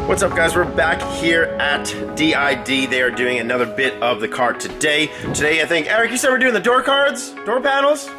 What's up, guys? We're back here at DID. They are doing another bit of the car today. Today, I think, Eric, you said we're doing the door cards? Door panels?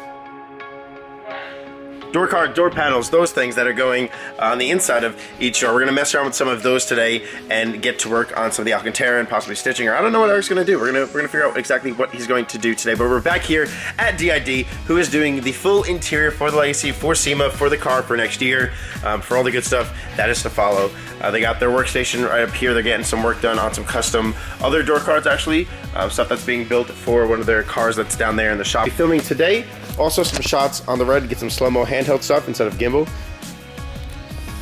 Door panels, those things that are going on the inside of each door. We're going to mess around with some of those today and get to work on some of the Alcantara and possibly stitching, or I don't know what Eric's going to do. We're gonna figure out exactly what he's going to do today. But we're back here at DID, who is doing the full interior for the Legacy, for SEMA, for the car for next year, for all the good stuff that is to follow. They got their workstation right up here. They're getting some work done on some custom other door cards, actually. Stuff that's being built for one of their cars that's down there in the shop. Filming today. Also some shots on the red to get some slow-mo handheld stuff instead of gimbal.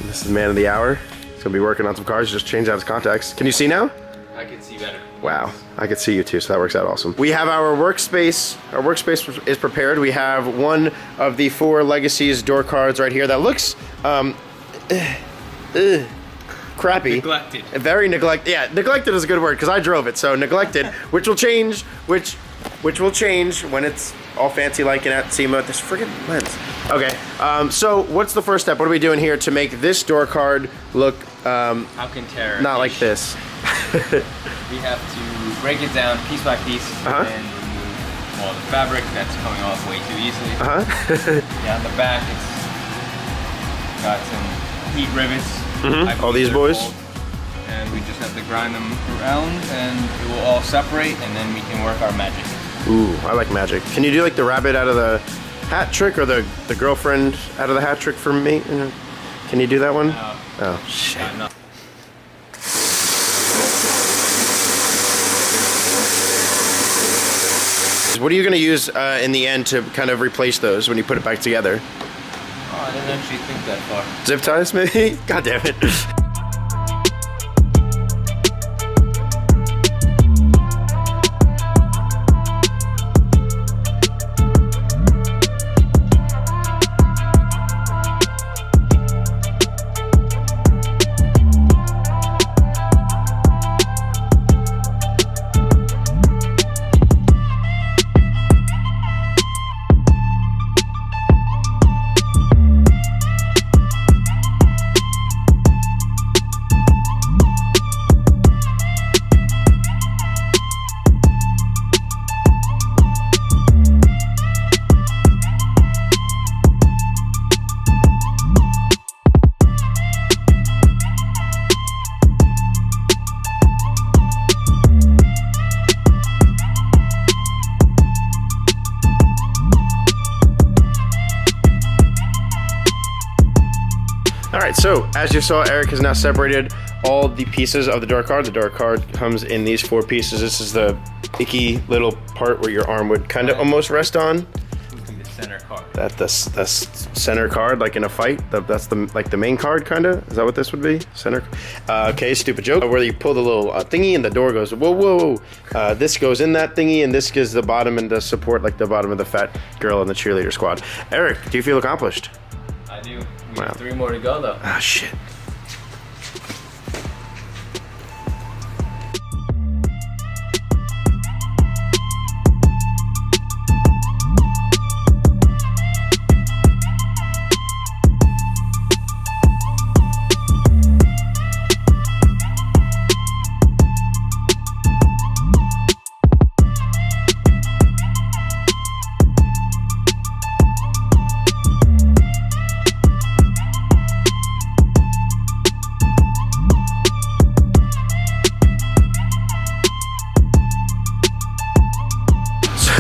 And this is the man of the hour. He's gonna be working on some cars, just change out his contacts. Can you see now? I can see better. Wow, I can see you too, so that works out awesome. We have our workspace. Our workspace is prepared. We have one of the 4 Legacies door cards right here that looks crappy. Neglected. Very neglected. Yeah, neglected is a good word because I drove it. So neglected, which will change, which will change when it's all fancy like it at SEMA. This friggin' lens. Okay, so what's the first step? What are we doing here to make this door card look Alcantara. not like this? We have to break it down piece by piece and remove all the fabric that's coming off way too easily. Yeah, on the back it's got some heat rivets. All these boys? Old, and we just have to grind them around and it will all separate and then we can work our magic. Ooh, I like magic. Can you do like the rabbit out of the hat trick or the girlfriend out of the hat trick for me? Can you do that one? No. Oh, shit. No. What are you going to use in the end to kind of replace those when you put it back together? Oh, I didn't actually think that far. Zip ties, maybe? God damn it. Alright, so as you saw, Eric has now separated all the pieces of the door card. The door card comes in these 4 pieces. This is the icky little part where your arm would kind of almost rest on. The center card. That's center card, like in a fight. That's the main card, kind of. Is that what this would be? Center. Okay, stupid joke. Where you pull the little thingy and the door goes whoa, whoa. This goes in that thingy, and this gives the bottom and the support, like the bottom of the fat girl in the cheerleader squad. Eric, do you feel accomplished? I do. We have 3 more to go though. Ah, shit.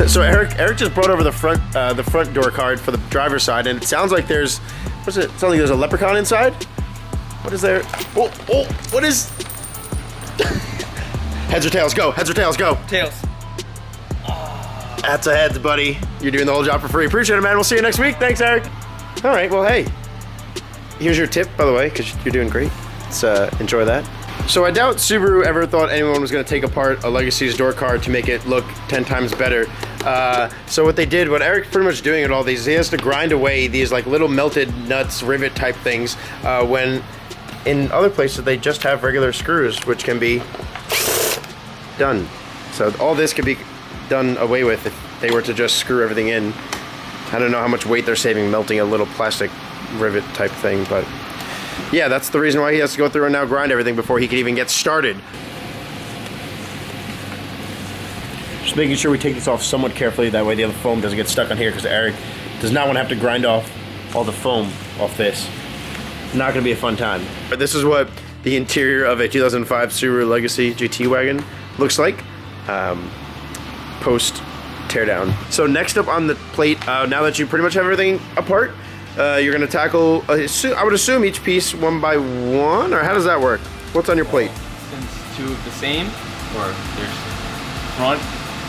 So Eric just brought over the front door card for the driver's side, and it sounds like there's It sounds like there's a leprechaun inside. What is there? Oh, what is? Heads or tails? Go. Heads or tails? Go. Tails. That's a heads, buddy. You're doing the whole job for free. Appreciate it, man. We'll see you next week. Thanks, Eric. All right. Well, hey. Here's your tip, by the way, because you're doing great. Let's enjoy that. So I doubt Subaru ever thought anyone was going to take apart a Legacy's door card to make it look 10 times better. So what they did, what Eric's pretty much doing at all these, he has to grind away these like little melted nuts, rivet type things, when in other places they just have regular screws, which can be done. So all this could be done away with if they were to just screw everything in. I don't know how much weight they're saving melting a little plastic rivet type thing, but yeah, that's the reason why he has to go through and now grind everything before he can even get started. Just making sure we take this off somewhat carefully, that way the other foam doesn't get stuck on here, because Eric does not want to have to grind off all the foam off this. Not going to be a fun time. But this is what the interior of a 2005 Subaru Legacy GT wagon looks like post teardown. So next up on the plate, now that you pretty much have everything apart, you're going to tackle, I would assume, each piece one by one, or how does that work? What's on your plate? Since two of the same, or there's front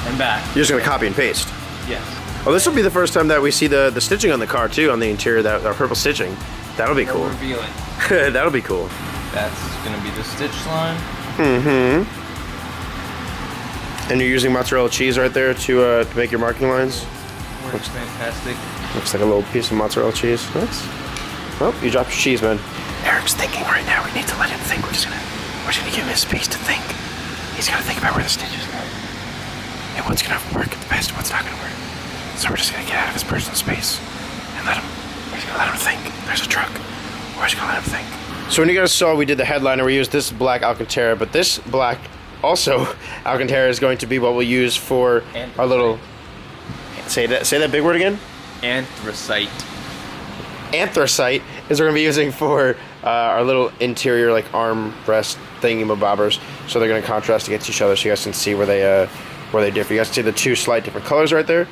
and back. You're just going to copy and paste? Yes. Oh, this will be the first time that we see the stitching on the car too, on the interior, that purple stitching. That'll be cool. Reveal it. That'll be cool. That's going to be the stitch line. Mm-hmm. And you're using mozzarella cheese right there to make your marking lines? Works fantastic. Looks like a little piece of mozzarella cheese. Nice. Oh, you dropped your cheese, man. Eric's thinking right now. We need to let him think. We're just gonna give him his space to think. He's gotta think about where the stitches go. And what's gonna work the best and what's not gonna work. So we're just gonna get out of his personal space and we're just gonna let him think. There's a truck. We're just gonna let him think. So when you guys saw, we did the headliner, we used this black Alcantara, but this black also Alcantara is going to be what we'll use for our little, say that big word again? Anthracite. Anthracite is what we're gonna be using for our little interior, like armrest thingy-mabobbers. So they're gonna contrast against each other, so you guys can see where they differ. You guys can see the two slight different colors right there.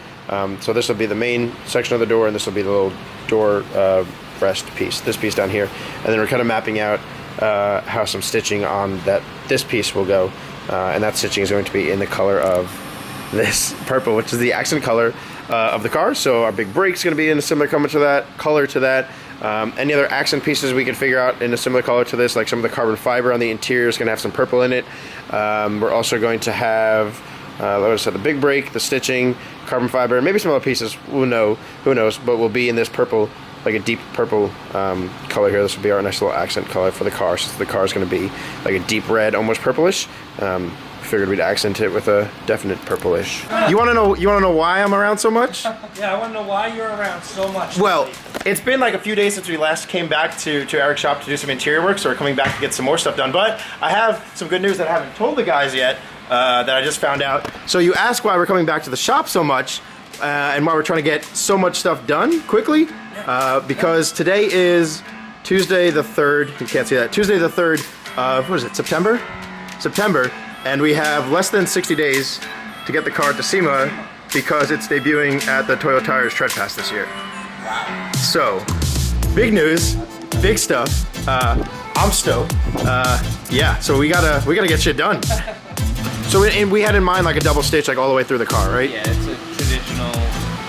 So this will be the main section of the door, and this will be the little door rest piece, this piece down here. And then we're kind of mapping out how some stitching on this piece will go. And that stitching is going to be in the color of this purple, which is the accent color of the car. So our big brake's going to be in a similar color to that. Any other accent pieces we can figure out in a similar color to this, like some of the carbon fiber on the interior is going to have some purple in it. We're also going to have, like I said, the big brake, the stitching, carbon fiber, and maybe some other pieces. Who knows? But we'll be in this purple, like a deep purple color here. This will be our nice little accent color for the car, since the car is going to be like a deep red, almost purplish. Figured we'd accent it with a definite purplish. You want to know why I'm around so much? Yeah, I want to know why you're around so much. Well, it's been like a few days since we last came back to Eric's shop to do some interior work, so we're coming back to get some more stuff done. But I have some good news that I haven't told the guys yet, that I just found out. So you ask why we're coming back to the shop so much, and why we're trying to get so much stuff done quickly, because today is Tuesday the 3rd. You can't see that. Tuesday the 3rd of, what is it, September? And we have less than 60 days to get the car to SEMA, because it's debuting at the Toyo Tires Tread Pass this year. Wow. So, big news, big stuff. I'm stoked. Yeah, so we gotta get shit done. So we had in mind like a double stitch, like all the way through the car, right? Yeah, it's a traditional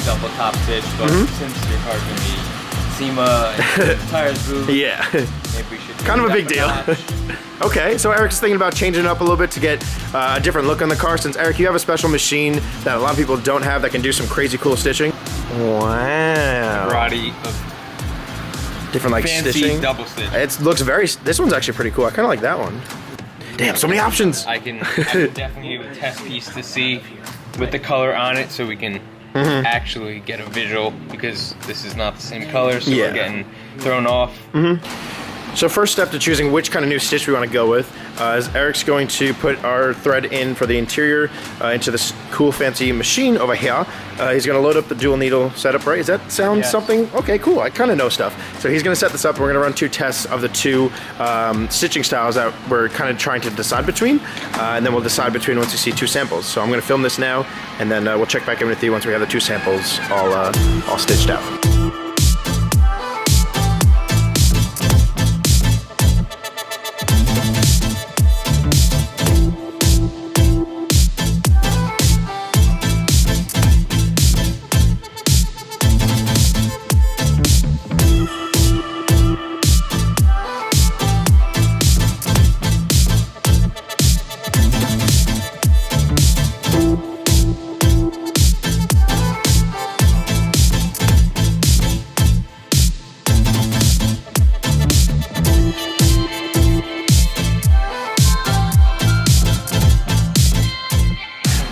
double top stitch, but since your car's gonna be SEMA and the tires move, yeah, maybe we should kind of a big deal. Okay, so Eric's thinking about changing it up a little bit to get a different look on the car, since Eric, you have a special machine that a lot of people don't have that can do some crazy cool stitching. Wow. Variety of different like fancy stitching. Double stitch. It looks this one's actually pretty cool. I kind of like that one. Damn, so many options. I can definitely do a test piece to see with the color on it, so we can actually get a visual, because this is not the same color, so we're getting thrown off. So first step to choosing which kind of new stitch we want to go with is Eric's going to put our thread in for the interior into this cool fancy machine over here. He's going to load up the dual needle setup, right? Does that sound something? Okay, cool. I kind of know stuff. So he's going to set this up, and we're going to run 2 tests of the 2 stitching styles that we're kind of trying to decide between, and then we'll decide between once you see 2 samples. So I'm going to film this now, and then we'll check back in with you once we have the 2 samples all stitched out.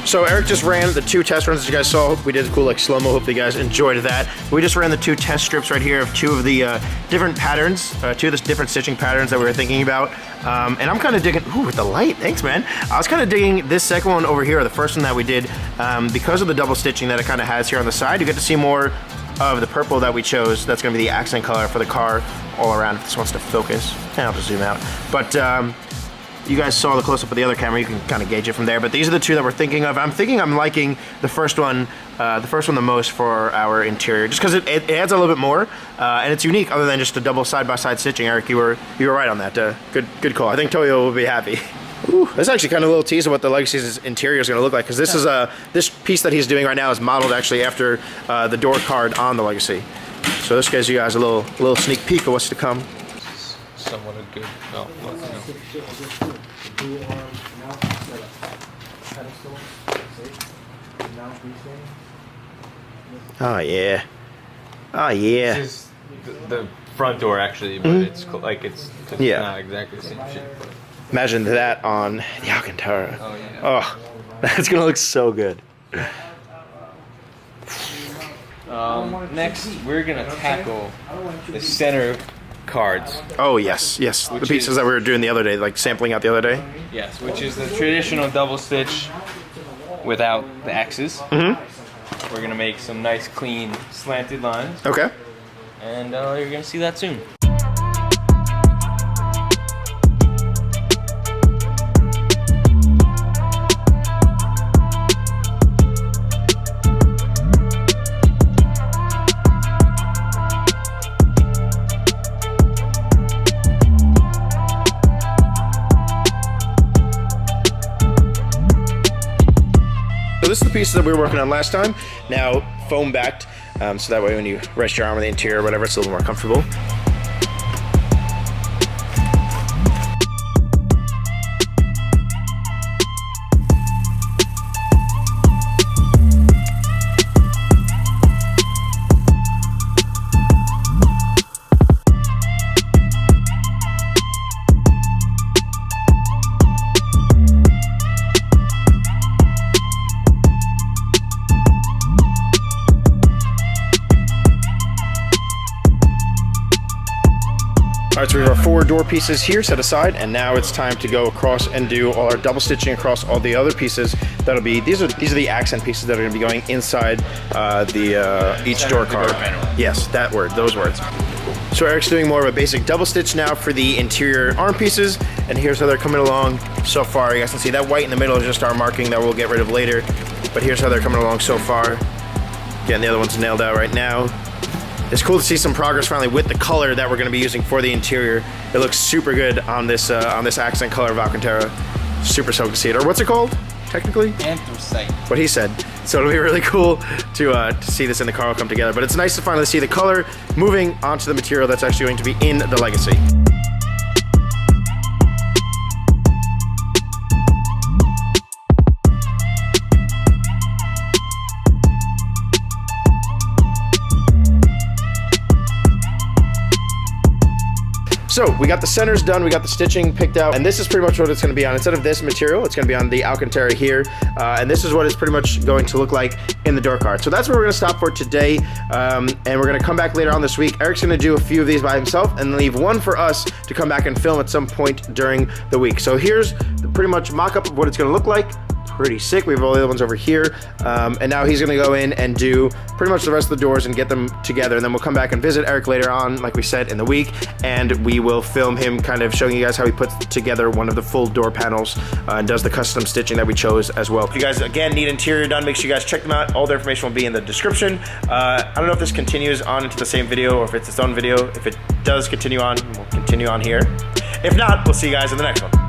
So Eric just ran the 2 test runs that you guys saw. We did a cool like slow-mo. Hopefully you guys enjoyed that. We just ran the 2 test strips right here of 2 of the different patterns, 2 of the different stitching patterns that we were thinking about. And I'm kind of digging, ooh, with the light, thanks man. I was kind of digging this second one over here, the first one that we did, because of the double stitching that it kind of has here on the side. You get to see more of the purple that we chose. That's gonna be the accent color for the car all around, if this wants to focus. And I'll just zoom out. But you guys saw the close-up of the other camera, you can kind of gauge it from there, but these are the 2 that we're thinking of. I'm liking the first one the most for our interior, just because it adds a little bit more, and it's unique other than just the double side-by-side stitching. Eric, you were right on that. Good call. I think Toyo will be happy. Ooh, this is actually kind of a little tease of what the Legacy's interior is going to look like, because this is this piece that he's doing right now is modeled actually after the door card on the Legacy. So this gives you guys a little sneak peek of what's to come. Somewhat a good. Oh, well, no. Oh yeah. Oh yeah. This is the front door actually, but it's like it's Yeah. not exactly the same shape. But. Imagine that on the Alcantara. Oh yeah. Oh, that's gonna look so good. Next, we're gonna tackle the center cards. Oh yes, the pieces that we were doing the other day, like sampling out the other day. Yes, which is the traditional double stitch without the X's. Mm-hmm. We're gonna make some nice, clean, slanted lines. Okay. And you're gonna see that soon. So this is the pieces that we were working on last time, now foam backed, so that way when you rest your arm on the interior or whatever, it's a little more comfortable. All right, so we have our 4 door pieces here set aside, and now it's time to go across and do all our double stitching across all the other pieces. That'll be these are the accent pieces that are going to be going inside each door card. Yes, that word, those words. So Eric's doing more of a basic double stitch now for the interior arm pieces, and here's how they're coming along so far. You guys can see that white in the middle is just our marking that we'll get rid of later, but here's how they're coming along so far. Getting the other ones nailed out right now. It's cool to see some progress finally with the color that we're going to be using for the interior. It looks super good on this accent color of Alcantara. Super stoked to see it. Or what's it called, technically? Anthracite. What he said. So it'll be really cool to see this in the car all come together. But it's nice to finally see the color moving onto the material that's actually going to be in the Legacy. So we got the centers done, we got the stitching picked out, and this is pretty much what it's going to be on. Instead of this material, it's going to be on the Alcantara here, and this is what it's pretty much going to look like in the door card. So that's where we're going to stop for today, and we're going to come back later on this week. Eric's going to do a few of these by himself and leave one for us to come back and film at some point during the week. So here's the pretty much mock-up of what it's going to look like. Pretty sick. We have all the other ones over here, and now he's going to go in and do pretty much the rest of the doors and get them together, and then we'll come back and visit Eric later on, like we said, in the week, and we will film him kind of showing you guys how he puts together one of the full door panels and does the custom stitching that we chose as well. If you guys again need interior done, make sure you guys check them out. All the information will be in the description. I don't know if this continues on into the same video or if it's its own video. If it does continue on, we'll continue on here. If not, we'll see you guys in the next one.